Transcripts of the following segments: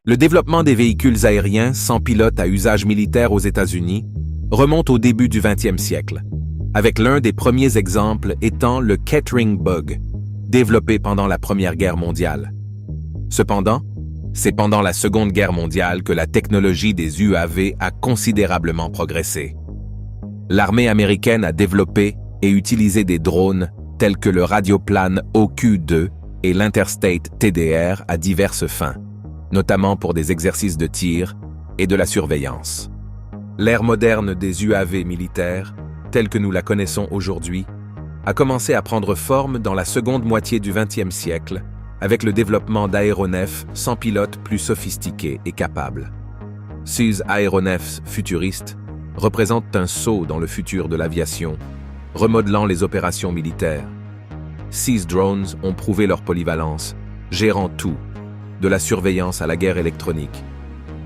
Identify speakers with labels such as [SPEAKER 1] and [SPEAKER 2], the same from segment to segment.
[SPEAKER 1] Le développement des véhicules aériens sans pilote à usage militaire aux États-Unis remonte au début du XXe siècle, avec l'un des premiers exemples étant le Kettering Bug, développé pendant la Première Guerre mondiale. Cependant, c'est pendant la Seconde Guerre mondiale que la technologie des UAV a considérablement progressé. L'armée américaine a développé et utilisé des drones tels que le radioplane OQ-2 et l'Interstate TDR à diverses fins, notamment pour des exercices de tir et de la surveillance. L'ère moderne des UAV militaires, telle que nous la connaissons aujourd'hui, a commencé à prendre forme dans la seconde moitié du XXe siècle avec le développement d'aéronefs sans pilote plus sophistiqués et capables. Ces aéronefs futuristes représentent un saut dans le futur de l'aviation, remodelant les opérations militaires. Ces drones ont prouvé leur polyvalence, gérant tout, de la surveillance à la guerre électronique.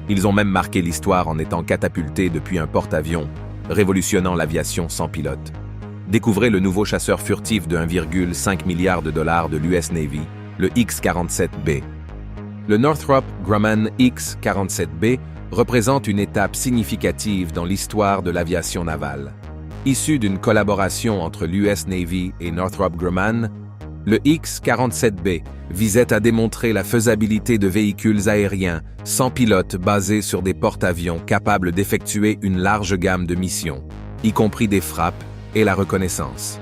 [SPEAKER 1] Ils ont même marqué l'histoire en étant catapultés depuis un porte-avions, révolutionnant l'aviation sans pilote. Découvrez le nouveau chasseur furtif de 1,5 milliard de dollars de l'US Navy, le X-47B. Le Northrop Grumman X-47B représente une étape significative dans l'histoire de l'aviation navale. Issu d'une collaboration entre l'US Navy et Northrop Grumman, le X-47B visait à démontrer la faisabilité de véhicules aériens sans pilote basés sur des porte-avions capables d'effectuer une large gamme de missions, y compris des frappes et la reconnaissance.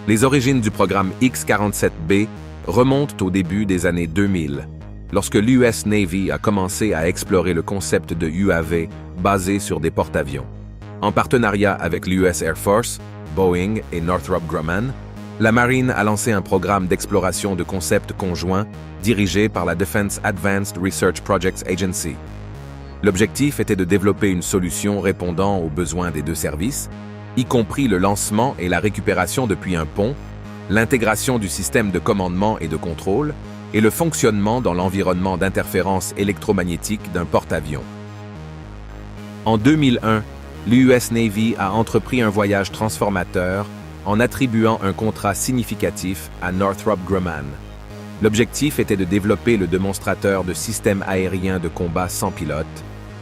[SPEAKER 1] Les origines du programme X-47B remontent au début des années 2000, lorsque l'US Navy a commencé à explorer le concept de UAV basé sur des porte-avions. En partenariat avec l'US Air Force, Boeing et Northrop Grumman, la Marine a lancé un programme d'exploration de concepts conjoints dirigé par la Defense Advanced Research Projects Agency. L'objectif était de développer une solution répondant aux besoins des deux services, y compris le lancement et la récupération depuis un pont, l'intégration du système de commandement et de contrôle, et le fonctionnement dans l'environnement d'interférence électromagnétique d'un porte-avions. En 2001, l'US Navy a entrepris un voyage transformateur en attribuant un contrat significatif à Northrop Grumman. L'objectif était de développer le démonstrateur de systèmes aériens de combat sans pilote,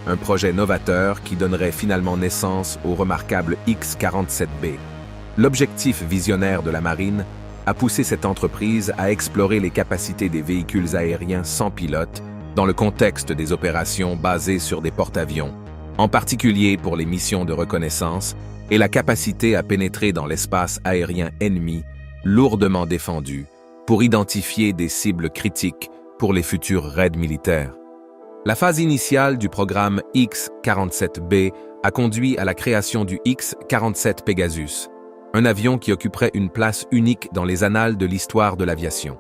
[SPEAKER 1] un projet novateur qui donnerait finalement naissance au remarquable X-47B. L'objectif visionnaire de la Marine a poussé cette entreprise à explorer les capacités des véhicules aériens sans pilote dans le contexte des opérations basées sur des porte-avions, en particulier pour les missions de reconnaissance et la capacité à pénétrer dans l'espace aérien ennemi, lourdement défendu, pour identifier des cibles critiques pour les futurs raids militaires. La phase initiale du programme X-47B a conduit à la création du X-47 Pegasus, un avion qui occuperait une place unique dans les annales de l'histoire de l'aviation.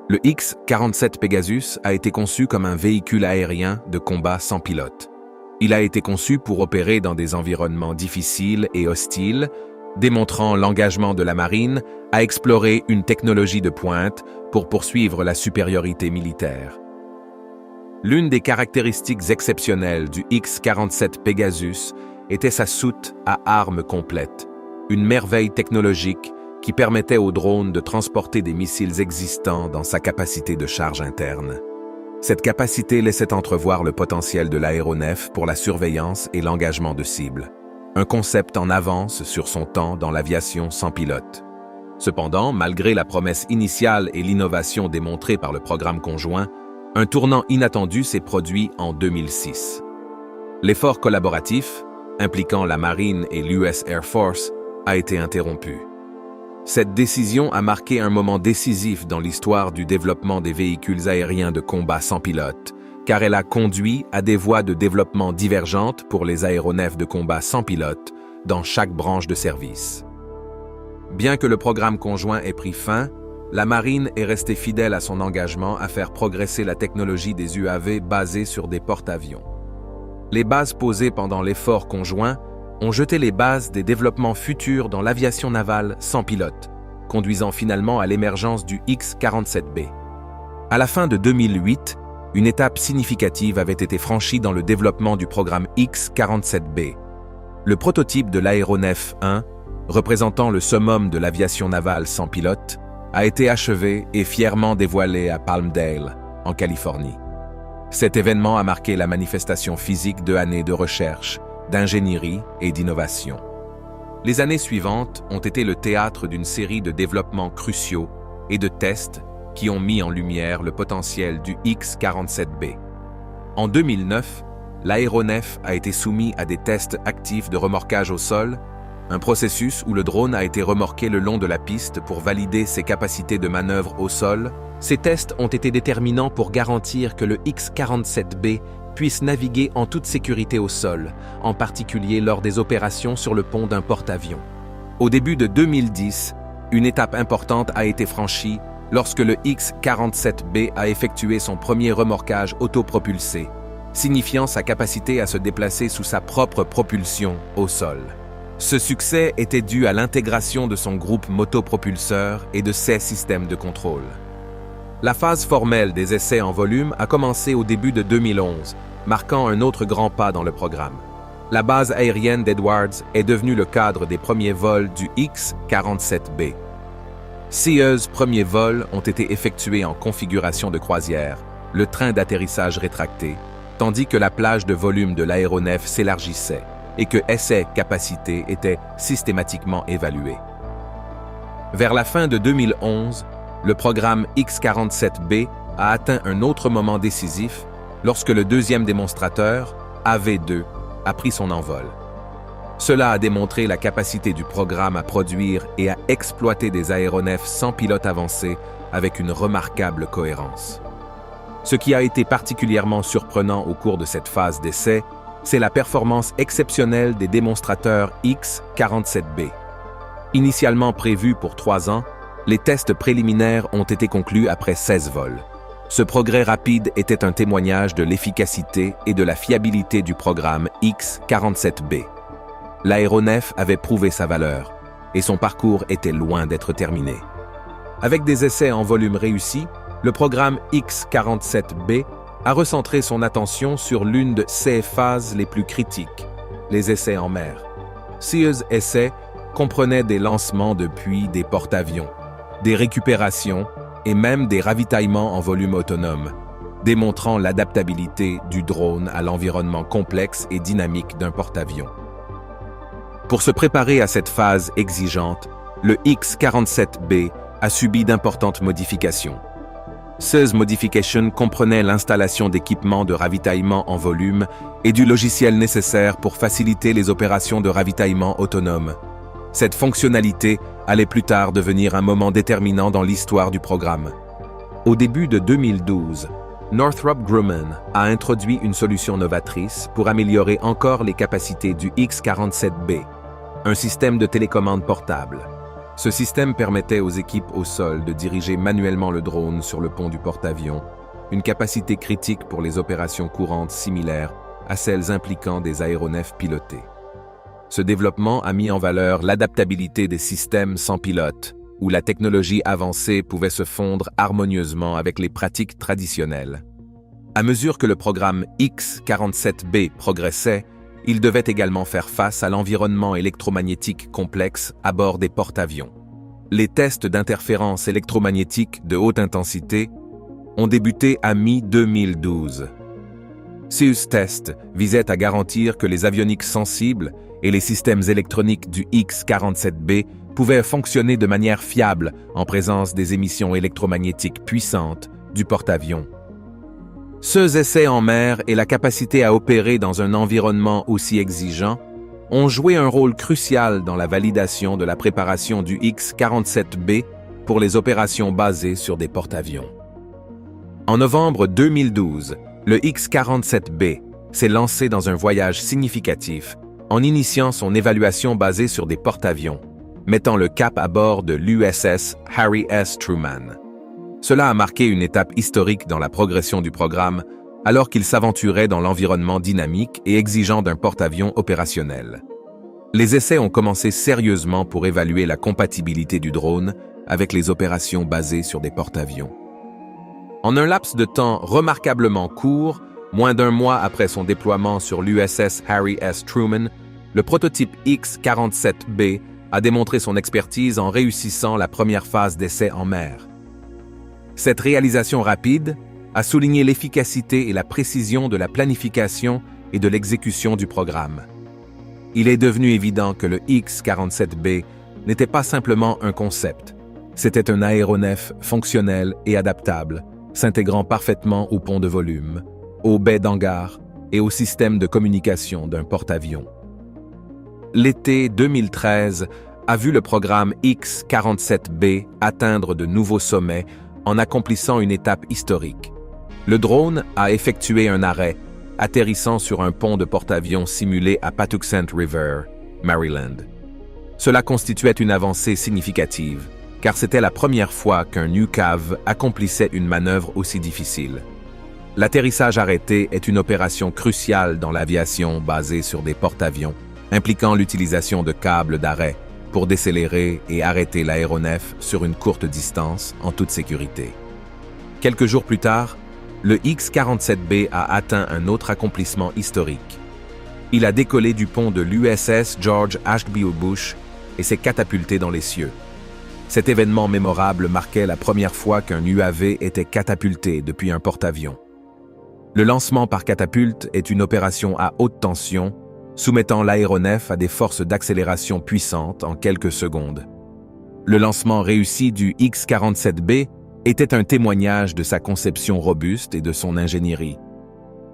[SPEAKER 1] Le X-47 Pegasus a été conçu comme un véhicule aérien de combat sans pilote. Il a été conçu pour opérer dans des environnements difficiles et hostiles, démontrant l'engagement de la Marine à explorer une technologie de pointe pour poursuivre la supériorité militaire. L'une des caractéristiques exceptionnelles du X-47 Pegasus était sa soute à armes complète, une merveille technologique qui permettait aux drones de transporter des missiles existants dans sa capacité de charge interne. Cette capacité laissait entrevoir le potentiel de l'aéronef pour la surveillance et l'engagement de cibles, un concept en avance sur son temps dans l'aviation sans pilote. Cependant, malgré la promesse initiale et l'innovation démontrée par le programme conjoint, un tournant inattendu s'est produit en 2006. L'effort collaboratif, impliquant la Marine et l'US Air Force, a été interrompu. Cette décision a marqué un moment décisif dans l'histoire du développement des véhicules aériens de combat sans pilote, car elle a conduit à des voies de développement divergentes pour les aéronefs de combat sans pilote dans chaque branche de service. Bien que le programme conjoint ait pris fin, la Marine est restée fidèle à son engagement à faire progresser la technologie des UAV basée sur des porte-avions. Les bases posées pendant l'effort conjoint ont jeté les bases des développements futurs dans l'aviation navale sans pilote, conduisant finalement à l'émergence du X-47B. À la fin de 2008, une étape significative avait été franchie dans le développement du programme X-47B. Le prototype de l'aéronef 1, représentant le summum de l'aviation navale sans pilote, a été achevé et fièrement dévoilé à Palmdale, en Californie. Cet événement a marqué la manifestation physique de années de recherche, d'ingénierie et d'innovation. Les années suivantes ont été le théâtre d'une série de développements cruciaux et de tests qui ont mis en lumière le potentiel du X-47B. En 2009, l'aéronef a été soumis à des tests actifs de remorquage au sol, un processus où le drone a été remorqué le long de la piste pour valider ses capacités de manœuvre au sol. Ces tests ont été déterminants pour garantir que le X-47B puisse naviguer en toute sécurité au sol, en particulier lors des opérations sur le pont d'un porte-avions. Au début de 2010, une étape importante a été franchie lorsque le X-47B a effectué son premier remorquage autopropulsé, signifiant sa capacité à se déplacer sous sa propre propulsion au sol. Ce succès était dû à l'intégration de son groupe motopropulseur et de ses systèmes de contrôle. La phase formelle des essais en volume a commencé au début de 2011, marquant un autre grand pas dans le programme. La base aérienne d'Edwards est devenue le cadre des premiers vols du X-47B. 6 premiers vols ont été effectués en configuration de croisière, le train d'atterrissage rétracté, tandis que la plage de volume de l'aéronef s'élargissait et que essais capacité étaient systématiquement évalués. Vers la fin de 2011, le programme X-47B a atteint un autre moment décisif lorsque le deuxième démonstrateur, AV2, a pris son envol. Cela a démontré la capacité du programme à produire et à exploiter des aéronefs sans pilote avancé avec une remarquable cohérence. Ce qui a été particulièrement surprenant au cours de cette phase d'essai, c'est la performance exceptionnelle des démonstrateurs X-47B. Initialement prévus pour 3 ans, les tests préliminaires ont été conclus après 16 vols. Ce progrès rapide était un témoignage de l'efficacité et de la fiabilité du programme X-47B. L'aéronef avait prouvé sa valeur, et son parcours était loin d'être terminé. Avec des essais en volume réussis, le programme X-47B a recentré son attention sur l'une de ses phases les plus critiques, les essais en mer. Ces essais comprenaient des lancements depuis des porte-avions, des récupérations et même des ravitaillements en volume autonome, démontrant l'adaptabilité du drone à l'environnement complexe et dynamique d'un porte-avions. Pour se préparer à cette phase exigeante, le X-47B a subi d'importantes modifications. Ces modifications comprenaient l'installation d'équipements de ravitaillement en volume et du logiciel nécessaire pour faciliter les opérations de ravitaillement autonome. Cette fonctionnalité allait plus tard devenir un moment déterminant dans l'histoire du programme. Au début de 2012, Northrop Grumman a introduit une solution novatrice pour améliorer encore les capacités du X-47B, un système de télécommande portable. Ce système permettait aux équipes au sol de diriger manuellement le drone sur le pont du porte-avions, une capacité critique pour les opérations courantes similaires à celles impliquant des aéronefs pilotés. Ce développement a mis en valeur l'adaptabilité des systèmes sans pilote, où la technologie avancée pouvait se fondre harmonieusement avec les pratiques traditionnelles. À mesure que le programme X-47B progressait, il devait également faire face à l'environnement électromagnétique complexe à bord des porte-avions. Les tests d'interférences électromagnétiques de haute intensité ont débuté à mi-2012. Ces tests visaient à garantir que les avioniques sensibles et les systèmes électroniques du X-47B pouvaient fonctionner de manière fiable en présence des émissions électromagnétiques puissantes du porte-avions. Ces essais en mer et la capacité à opérer dans un environnement aussi exigeant ont joué un rôle crucial dans la validation de la préparation du X-47B pour les opérations basées sur des porte-avions. En novembre 2012, le X-47B s'est lancé dans un voyage significatif en initiant son évaluation basée sur des porte-avions, mettant le cap à bord de l'USS Harry S. Truman. Cela a marqué une étape historique dans la progression du programme, alors qu'il s'aventurait dans l'environnement dynamique et exigeant d'un porte-avions opérationnel. Les essais ont commencé sérieusement pour évaluer la compatibilité du drone avec les opérations basées sur des porte-avions. En un laps de temps remarquablement court, moins d'1 mois après son déploiement sur l'USS Harry S. Truman, le prototype X-47B a démontré son expertise en réussissant la première phase d'essai en mer. Cette réalisation rapide a souligné l'efficacité et la précision de la planification et de l'exécution du programme. Il est devenu évident que le X-47B n'était pas simplement un concept, c'était un aéronef fonctionnel et adaptable, s'intégrant parfaitement au pont de volume, aux baies d'hangar et au système de communication d'un porte-avions. L'été 2013 a vu le programme X-47B atteindre de nouveaux sommets en accomplissant une étape historique. Le drone a effectué un arrêt, atterrissant sur un pont de porte-avions simulé à Patuxent River, Maryland. Cela constituait une avancée significative, car c'était la première fois qu'un UCAV accomplissait une manœuvre aussi difficile. L'atterrissage arrêté est une opération cruciale dans l'aviation basée sur des porte-avions, impliquant l'utilisation de câbles d'arrêt pour décélérer et arrêter l'aéronef sur une courte distance en toute sécurité. Quelques jours plus tard, le X-47B a atteint un autre accomplissement historique. Il a décollé du pont de l'USS George H.W. Bush et s'est catapulté dans les cieux. Cet événement mémorable marquait la première fois qu'un UAV était catapulté depuis un porte-avions. Le lancement par catapulte est une opération à haute tension, soumettant l'aéronef à des forces d'accélération puissantes en quelques secondes. Le lancement réussi du X-47B était un témoignage de sa conception robuste et de son ingénierie.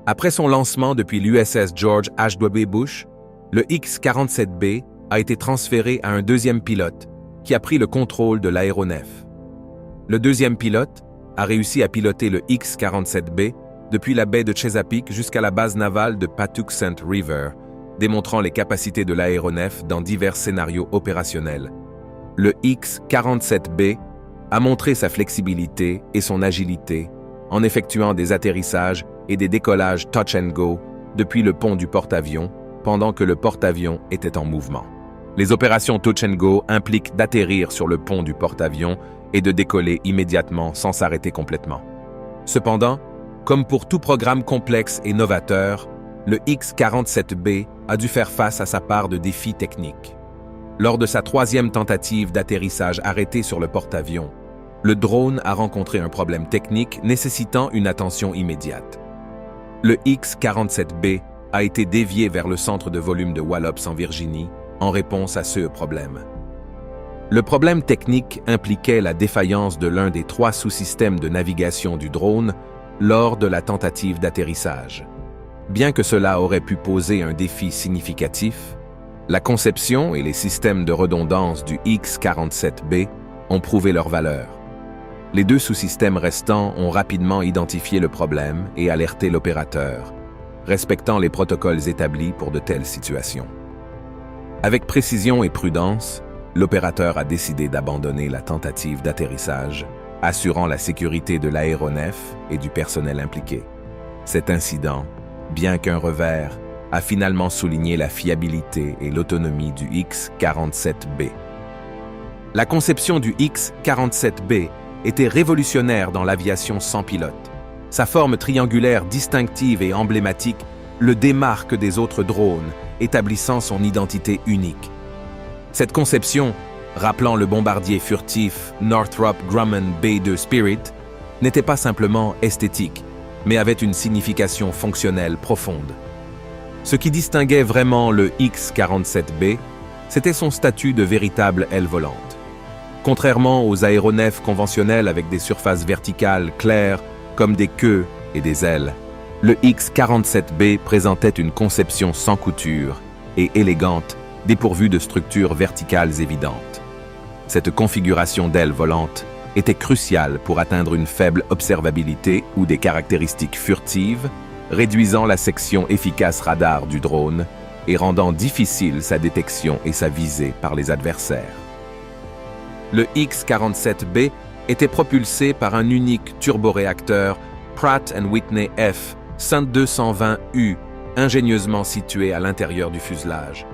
[SPEAKER 1] Après son lancement depuis l'USS George H.W. Bush, le X-47B a été transféré à un deuxième pilote qui a pris le contrôle de l'aéronef. Le deuxième pilote a réussi à piloter le X-47B depuis la baie de Chesapeake jusqu'à la base navale de Patuxent River, démontrant les capacités de l'aéronef dans divers scénarios opérationnels. Le X-47B a montré sa flexibilité et son agilité en effectuant des atterrissages et des décollages touch and go depuis le pont du porte-avions pendant que le porte-avions était en mouvement. Les opérations touch and go impliquent d'atterrir sur le pont du porte-avions et de décoller immédiatement sans s'arrêter complètement. Cependant, comme pour tout programme complexe et novateur, le X-47B a dû faire face à sa part de défis techniques. Lors de sa troisième tentative d'atterrissage arrêtée sur le porte-avions, le drone a rencontré un problème technique nécessitant une attention immédiate. Le X-47B a été dévié vers le centre de volume de Wallops en Virginie en réponse à ce problème. Le problème technique impliquait la défaillance de l'un des 3 sous-systèmes de navigation du drone lors de la tentative d'atterrissage. Bien que cela aurait pu poser un défi significatif, la conception et les systèmes de redondance du X-47B ont prouvé leur valeur. Les 2 sous-systèmes restants ont rapidement identifié le problème et alerté l'opérateur, respectant les protocoles établis pour de telles situations. Avec précision et prudence, l'opérateur a décidé d'abandonner la tentative d'atterrissage, assurant la sécurité de l'aéronef et du personnel impliqué. Cet incident, bien qu'un revers, a finalement souligné la fiabilité et l'autonomie du X-47B. La conception du X-47B était révolutionnaire dans l'aviation sans pilote. Sa forme triangulaire distinctive et emblématique le démarque des autres drones, établissant son identité unique. Cette conception, rappelant le bombardier furtif Northrop Grumman B-2 Spirit, n'était pas simplement esthétique, mais avait une signification fonctionnelle profonde. Ce qui distinguait vraiment le X-47B, c'était son statut de véritable aile volante. Contrairement aux aéronefs conventionnels avec des surfaces verticales claires comme des queues et des ailes, le X-47B présentait une conception sans couture et élégante, dépourvue de structures verticales évidentes. Cette configuration d'aile volante était cruciale pour atteindre une faible observabilité ou des caractéristiques furtives, réduisant la section efficace radar du drone et rendant difficile sa détection et sa visée par les adversaires. Le X-47B était propulsé par un unique turboréacteur Pratt & Whitney F-5220U, ingénieusement situé à l'intérieur du fuselage.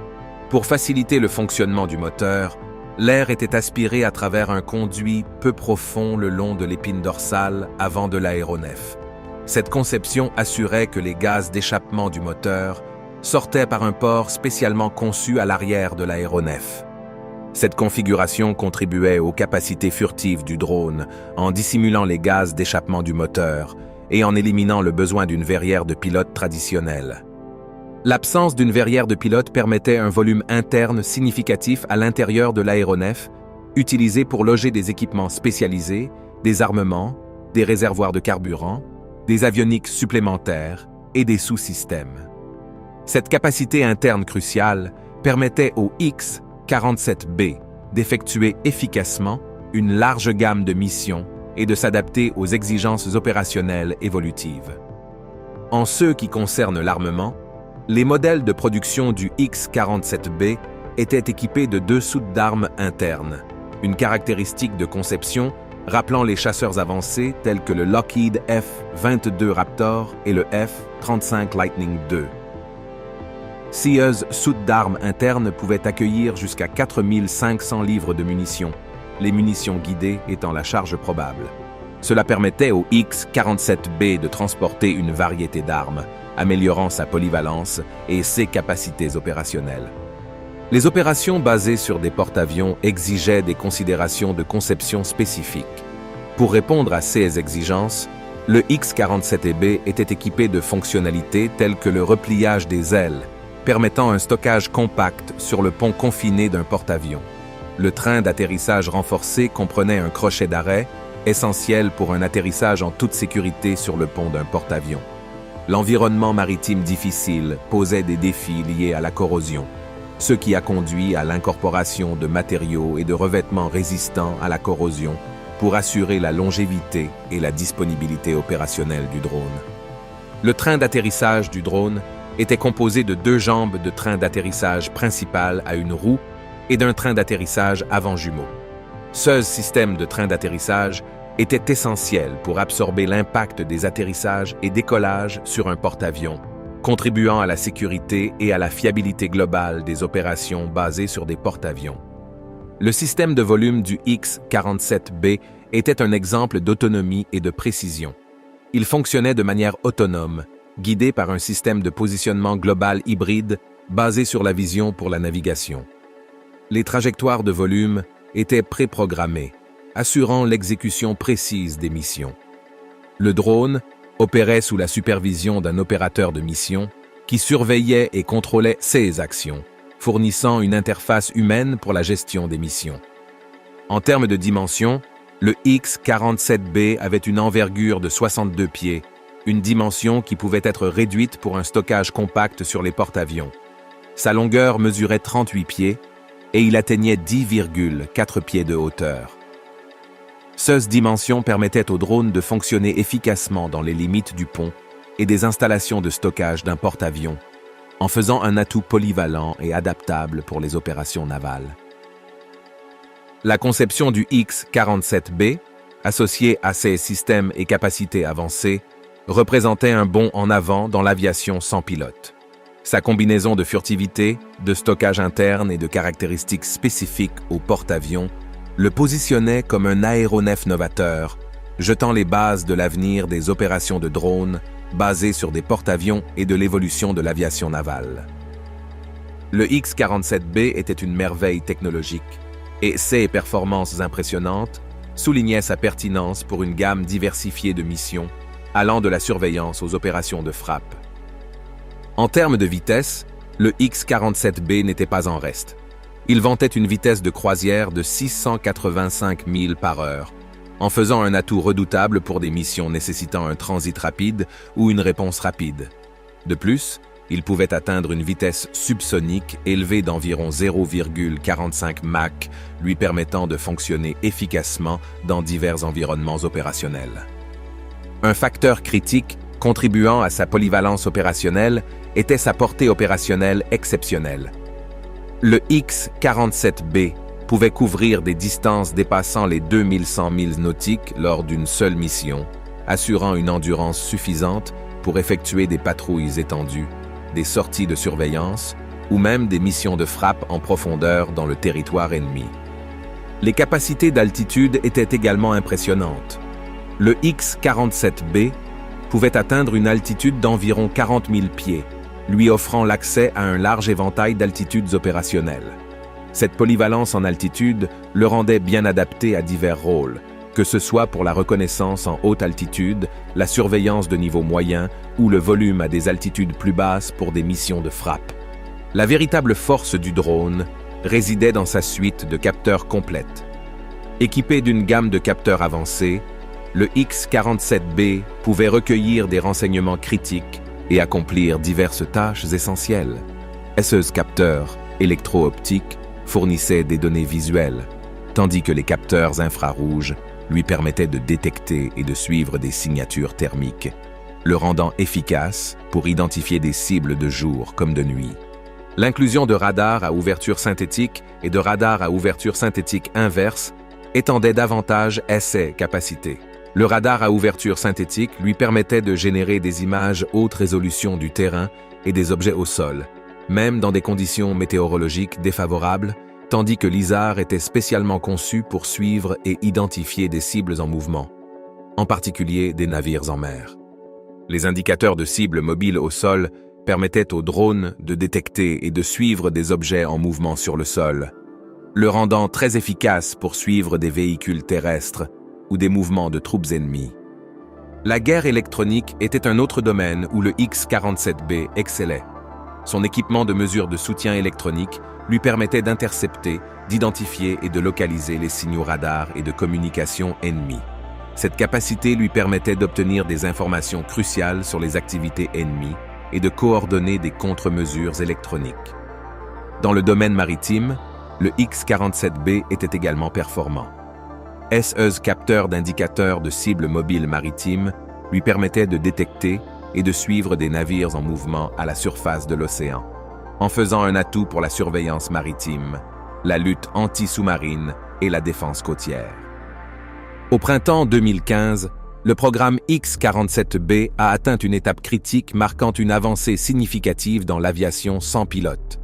[SPEAKER 1] Pour faciliter le fonctionnement du moteur, l'air était aspiré à travers un conduit peu profond le long de l'épine dorsale avant de l'aéronef. Cette conception assurait que les gaz d'échappement du moteur sortaient par un port spécialement conçu à l'arrière de l'aéronef. Cette configuration contribuait aux capacités furtives du drone en dissimulant les gaz d'échappement du moteur et en éliminant le besoin d'une verrière de pilote traditionnelle. L'absence d'une verrière de pilote permettait un volume interne significatif à l'intérieur de l'aéronef, utilisé pour loger des équipements spécialisés, des armements, des réservoirs de carburant, des avioniques supplémentaires et des sous-systèmes. Cette capacité interne cruciale permettait au X-47B d'effectuer efficacement une large gamme de missions et de s'adapter aux exigences opérationnelles évolutives. En ce qui concerne l'armement, les modèles de production du X-47B étaient équipés de 2 soutes d'armes internes, une caractéristique de conception rappelant les chasseurs avancés tels que le Lockheed F-22 Raptor et le F-35 Lightning II. Ces soutes d'armes internes pouvaient accueillir jusqu'à 4500 livres de munitions, les munitions guidées étant la charge probable. Cela permettait au X-47B de transporter une variété d'armes, améliorant sa polyvalence et ses capacités opérationnelles. Les opérations basées sur des porte-avions exigeaient des considérations de conception spécifiques. Pour répondre à ces exigences, le X-47B était équipé de fonctionnalités telles que le repliage des ailes, permettant un stockage compact sur le pont confiné d'un porte-avions. Le train d'atterrissage renforcé comprenait un crochet d'arrêt, essentiel pour un atterrissage en toute sécurité sur le pont d'un porte-avions. L'environnement maritime difficile posait des défis liés à la corrosion, ce qui a conduit à l'incorporation de matériaux et de revêtements résistants à la corrosion pour assurer la longévité et la disponibilité opérationnelle du drone. Le train d'atterrissage du drone était composé de 2 jambes de train d'atterrissage principal à une roue et d'un train d'atterrissage avant jumeau. Ce système de train d'atterrissage était essentiel pour absorber l'impact des atterrissages et décollages sur un porte-avions, contribuant à la sécurité et à la fiabilité globale des opérations basées sur des porte-avions. Le système de volume du X-47B était un exemple d'autonomie et de précision. Il fonctionnait de manière autonome, guidé par un système de positionnement global hybride basé sur la vision pour la navigation. Les trajectoires de volume étaient préprogrammées, assurant l'exécution précise des missions. Le drone opérait sous la supervision d'un opérateur de mission qui surveillait et contrôlait ses actions, fournissant une interface humaine pour la gestion des missions. En termes de dimension, le X-47B avait une envergure de 62 pieds, une dimension qui pouvait être réduite pour un stockage compact sur les porte-avions. Sa longueur mesurait 38 pieds et il atteignait 10,4 pieds de hauteur. Cette dimension permettait au drone de fonctionner efficacement dans les limites du pont et des installations de stockage d'un porte-avions, en faisant un atout polyvalent et adaptable pour les opérations navales. La conception du X-47B, associée à ses systèmes et capacités avancées, représentait un bond en avant dans l'aviation sans pilote. Sa combinaison de furtivité, de stockage interne et de caractéristiques spécifiques au porte-avions le positionnait comme un aéronef novateur, jetant les bases de l'avenir des opérations de drones basées sur des porte-avions et de l'évolution de l'aviation navale. Le X-47B était une merveille technologique, et ses performances impressionnantes soulignaient sa pertinence pour une gamme diversifiée de missions, allant de la surveillance aux opérations de frappe. En termes de vitesse, le X-47B n'était pas en reste. Il vantait une vitesse de croisière de 685 milles par heure, en faisant un atout redoutable pour des missions nécessitant un transit rapide ou une réponse rapide. De plus, il pouvait atteindre une vitesse subsonique élevée d'environ 0,45 Mach, lui permettant de fonctionner efficacement dans divers environnements opérationnels. Un facteur critique contribuant à sa polyvalence opérationnelle était sa portée opérationnelle exceptionnelle. Le X-47B pouvait couvrir des distances dépassant les 2100 milles nautiques lors d'une seule mission, assurant une endurance suffisante pour effectuer des patrouilles étendues, des sorties de surveillance ou même des missions de frappe en profondeur dans le territoire ennemi. Les capacités d'altitude étaient également impressionnantes. Le X-47B pouvait atteindre une altitude d'environ 40 000 pieds, lui offrant l'accès à un large éventail d'altitudes opérationnelles. Cette polyvalence en altitude le rendait bien adapté à divers rôles, que ce soit pour la reconnaissance en haute altitude, la surveillance de niveau moyen ou le volume à des altitudes plus basses pour des missions de frappe. La véritable force du drone résidait dans sa suite de capteurs complète. Équipé d'une gamme de capteurs avancés, le X-47B pouvait recueillir des renseignements critiques et accomplir diverses tâches essentielles. Ces capteurs électro-optiques fournissaient des données visuelles, tandis que les capteurs infrarouges lui permettaient de détecter et de suivre des signatures thermiques, le rendant efficace pour identifier des cibles de jour comme de nuit. L'inclusion de radars à ouverture synthétique et de radars à ouverture synthétique inverse étendait davantage ses capacités. Le radar à ouverture synthétique lui permettait de générer des images haute résolution du terrain et des objets au sol, même dans des conditions météorologiques défavorables, tandis que l'ISAR était spécialement conçu pour suivre et identifier des cibles en mouvement, en particulier des navires en mer. Les indicateurs de cibles mobiles au sol permettaient aux drones de détecter et de suivre des objets en mouvement sur le sol, le rendant très efficace pour suivre des véhicules terrestres ou des mouvements de troupes ennemies. La guerre électronique était un autre domaine où le X-47B excellait. Son équipement de mesure de soutien électronique lui permettait d'intercepter, d'identifier et de localiser les signaux radars et de communication ennemis. Cette capacité lui permettait d'obtenir des informations cruciales sur les activités ennemies et de coordonner des contre-mesures électroniques. Dans le domaine maritime, le X-47B était également performant. Ses capteurs d'indicateurs de cibles mobiles maritimes lui permettaient de détecter et de suivre des navires en mouvement à la surface de l'océan, en faisant un atout pour la surveillance maritime, la lutte anti-sous-marine et la défense côtière. Au printemps 2015, le programme X-47B a atteint une étape critique marquant une avancée significative dans l'aviation sans pilote.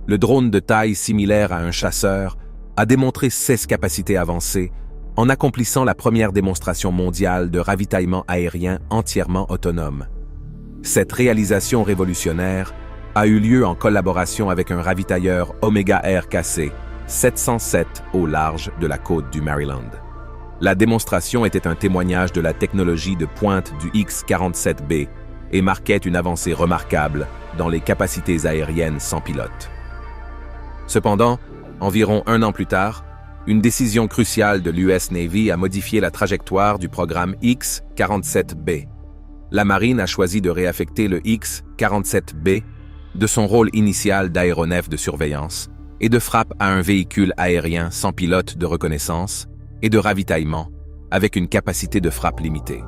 [SPEAKER 1] Le drone de taille similaire à un chasseur a démontré ses capacités avancées en accomplissant la première démonstration mondiale de ravitaillement aérien entièrement autonome. Cette réalisation révolutionnaire a eu lieu en collaboration avec un ravitailleur Omega Air KC 707 au large de la côte du Maryland. La démonstration était un témoignage de la technologie de pointe du X-47B et marquait une avancée remarquable dans les capacités aériennes sans pilote. Cependant, environ un an plus tard, une décision cruciale de l'US Navy a modifié la trajectoire du programme X-47B. La Marine a choisi de réaffecter le X-47B de son rôle initial d'aéronef de surveillance et de frappe à un véhicule aérien sans pilote de reconnaissance et de ravitaillement avec une capacité de frappe limitée.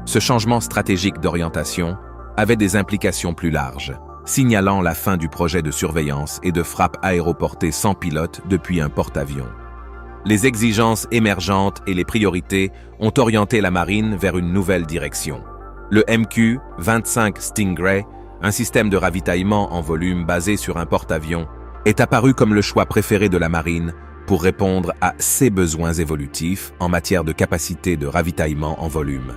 [SPEAKER 1] Ce changement stratégique d'orientation avait des implications plus larges, signalant la fin du projet de surveillance et de frappe aéroportée sans pilote depuis un porte-avions. Les exigences émergentes et les priorités ont orienté la Marine vers une nouvelle direction. Le MQ-25 Stingray, un système de ravitaillement en volume basé sur un porte-avions, est apparu comme le choix préféré de la Marine pour répondre à ses besoins évolutifs en matière de capacité de ravitaillement en volume.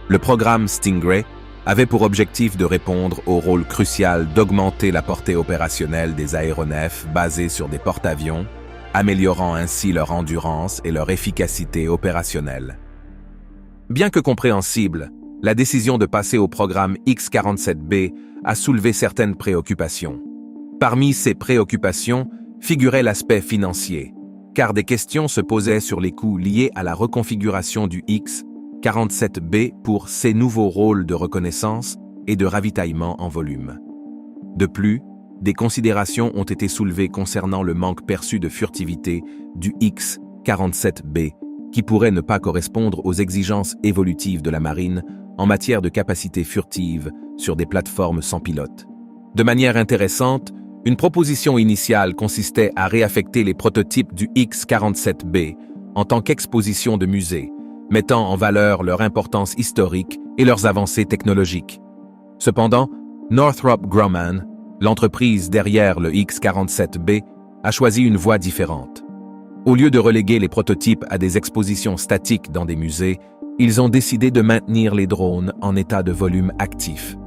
[SPEAKER 1] Le programme Stingray avait pour objectif de répondre au rôle crucial d'augmenter la portée opérationnelle des aéronefs basés sur des porte-avions, améliorant ainsi leur endurance et leur efficacité opérationnelle. Bien que compréhensible, la décision de passer au programme X-47B a soulevé certaines préoccupations. Parmi ces préoccupations figurait l'aspect financier, car des questions se posaient sur les coûts liés à la reconfiguration du X-47B pour ses nouveaux rôles de reconnaissance et de ravitaillement en volume. De plus, des considérations ont été soulevées concernant le manque perçu de furtivité du X-47B, qui pourrait ne pas correspondre aux exigences évolutives de la Marine en matière de capacité furtive sur des plateformes sans pilote. De manière intéressante, une proposition initiale consistait à réaffecter les prototypes du X-47B en tant qu'exposition de musée, mettant en valeur leur importance historique et leurs avancées technologiques. Cependant, Northrop Grumman, l'entreprise derrière le X-47B, a choisi une voie différente. Au lieu de reléguer les prototypes à des expositions statiques dans des musées, ils ont décidé de maintenir les drones en état de volume actif.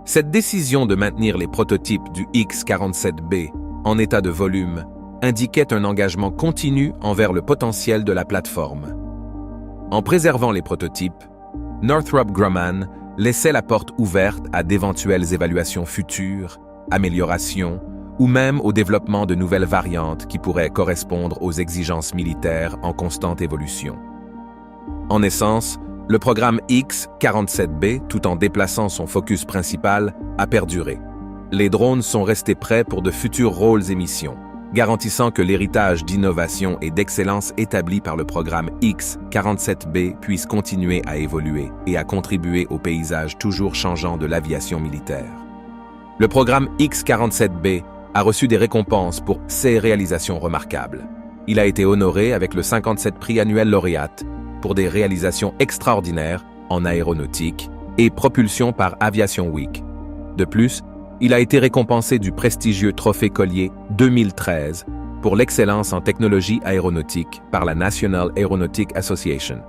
[SPEAKER 1] Cette décision de maintenir les prototypes du X-47B en état de volume indiquait un engagement continu envers le potentiel de la plateforme. En préservant les prototypes, Northrop Grumman laissait la porte ouverte à d'éventuelles évaluations futures, améliorations ou même au développement de nouvelles variantes qui pourraient correspondre aux exigences militaires en constante évolution. En essence, le programme X-47B, tout en déplaçant son focus principal, a perduré. Les drones sont restés prêts pour de futurs rôles et missions, garantissant que l'héritage d'innovation et d'excellence établi par le programme X-47B puisse continuer à évoluer et à contribuer au paysage toujours changeant de l'aviation militaire. Le programme X-47B a reçu des récompenses pour ses réalisations remarquables. Il a été honoré avec le 57 prix annuel lauréate pour des réalisations extraordinaires en aéronautique et propulsion par Aviation Week. De plus, il a été récompensé du prestigieux Trophée Collier 2013 pour l'excellence en technologie aéronautique par la National Aeronautic Association.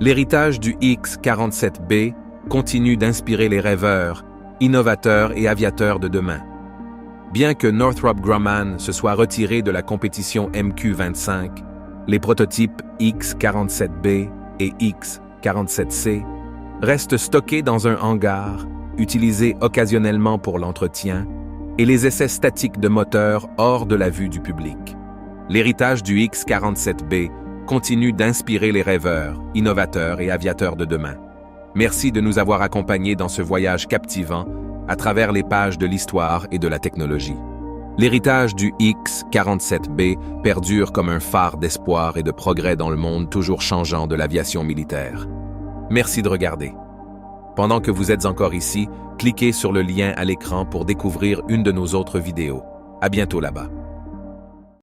[SPEAKER 1] L'héritage du X-47B continue d'inspirer les rêveurs, innovateurs et aviateurs de demain. Bien que Northrop Grumman se soit retiré de la compétition MQ-25, les prototypes X-47B et X-47C restent stockés dans un hangar, utilisés occasionnellement pour l'entretien, et les essais statiques de moteurs hors de la vue du public. L'héritage du X-47B continue d'inspirer les rêveurs, innovateurs et aviateurs de demain. Merci de nous avoir accompagnés dans ce voyage captivant à travers les pages de l'histoire et de la technologie. L'héritage du X-47B perdure comme un phare d'espoir et de progrès dans le monde toujours changeant de l'aviation militaire. Merci de regarder. Pendant que vous êtes encore ici, cliquez sur le lien à l'écran pour découvrir une de nos autres vidéos. À bientôt là-bas.